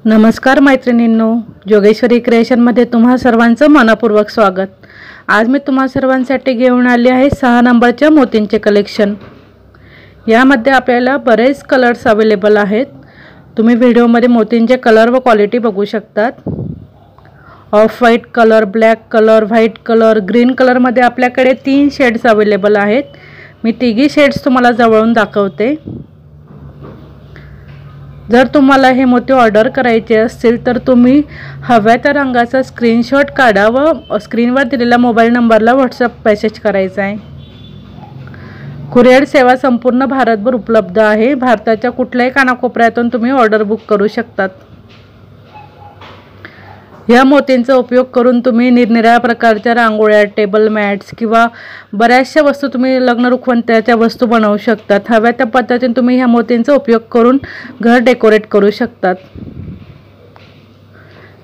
नमस्कार मैत्रिणींनो, जोगेश्वरी क्रिएशनमध्ये तुम्हा सर्वांचं मनपूर्वक स्वागत। आज मी तुम्हा सर्वांसाठी घेऊन आली आहे 6 नंबरच्या मोतींचे कलेक्शन। यामध्ये आपल्याला बरेच कलर्स अवेलेबल आहेत। तुम्ही व्हिडिओमध्ये मोतींचे कलर व क्वालिटी बघू शकतात। Off white colour, black colour, white colour, green colour मध्ये आपल्याकडे 3 शेड्स अवेलेबल आहेत। मी तिघी शेड्स तुम्हाला जवळून दाखवते। जर तुम्हाला हे मोती ऑर्डर करायचे असतील तर तुम्ही हव्या त्या रंगाचा स्क्रीनशॉट काढा व स्क्रीनवर दिलेल्या मोबाईल नंबरला व्हॉट्सअप मेसेज करायचा आहे। कुरिअर सेवा संपूर्ण भारतभर उपलब्ध आहे। भारताच्या कुठल्याही कानाकोपऱ्यातून तुम्ही ऑर्डर बुक करू शकतात। या मोतींचा उपयोग करून तुम्ही निरनिराळ्या प्रकारच्या रांगोळ्या, टेबल मॅट्स किंवा बऱ्याचशा वस्तू तुम्ही लग्न रुखवंत्याच्या वस्तू बनवू शकतात। हव्या त्या पद्धतीने तुम्ही ह्या मोतींचा उपयोग करून घर डेकोरेट करू शकतात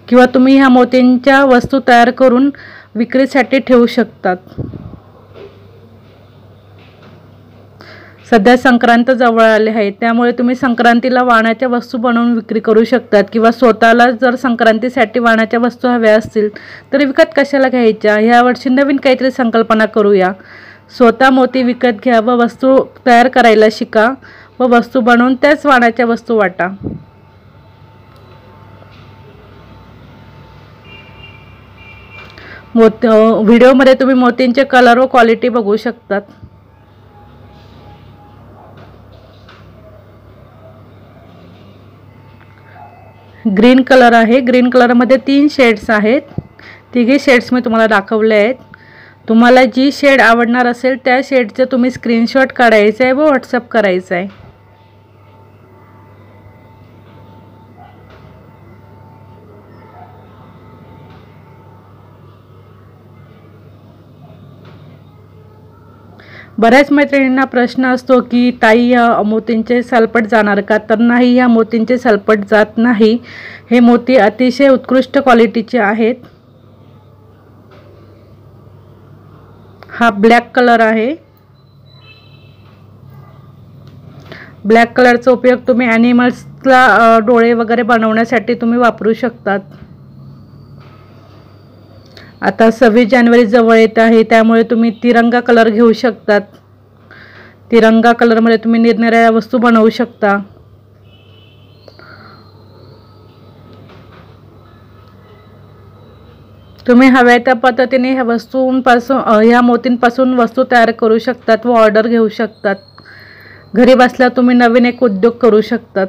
किंवा तुम्ही ह्या मोतींच्या वस्तू तयार करून विक्रीसाठी ठेवू शकतात। सध्या संक्रांत जवळ आले आहे, त्यामुळे तुम्ही संक्रांतीला वाणाच्या वस्तू बनवून विक्री करू शकतात किंवा स्वतःला जर संक्रांतीसाठी वाणाच्या वस्तू हव्या असतील तर विकत कशाला घ्यायच्या। ह्या वर्षी नवीन काहीतरी संकल्पना करूया। स्वतः मोती विकत घ्या व वस्तू तयार करायला शिका व वस्तू बनवून त्याच वाणाच्या वस्तू वाटा। व्हिडिओमध्ये तुम्ही मोतींचे कलर व क्वालिटी बघू शकतात। ग्रीन कलर आहे। ग्रीन कलर मध्ये 3 शेड्स आहेत। तिघे शेड्स मी तुम्हाला दाखवले आहेत। तुम्हाला जी शेड आवडणार असेल त्या शेडचे तुम्ही स्क्रीनशॉट काढायचा आहे व व्हॉट्सअप करायचा आहे। बऱ्याच मैत्रिणींना प्रश्न असतो की ताई या मोतींचे सलपट जाणार का? तर नाही, या मोतींचे सलपट जात नाही। हे मोती अतिशय उत्कृष्ट क्वालिटीचे आहेत। हा ब्लॅक कलर आहे। ब्लॅक कलरचा उपयोग तुम्ही ॲनिमल्सला डोळे वगैरे बनवण्यासाठी तुम्ही वापरू शकतात। आता 26 जानेवारी जवळ येत आहे, त्यामुळे तुम्ही तिरंगा कलर घेऊ शकतात। तिरंगा कलर मध्ये तुम्ही निरनिराळ्या वस्तू बनवू शकता। तुम्ही हव्या त्या पद्धतीने ह्या वस्तूंपासून ह्या मोतींपासून वस्तू तयार करू शकतात व ऑर्डर घेऊ शकतात। घरी बसल्या तुम्ही नवीन एक उद्योग करू शकतात।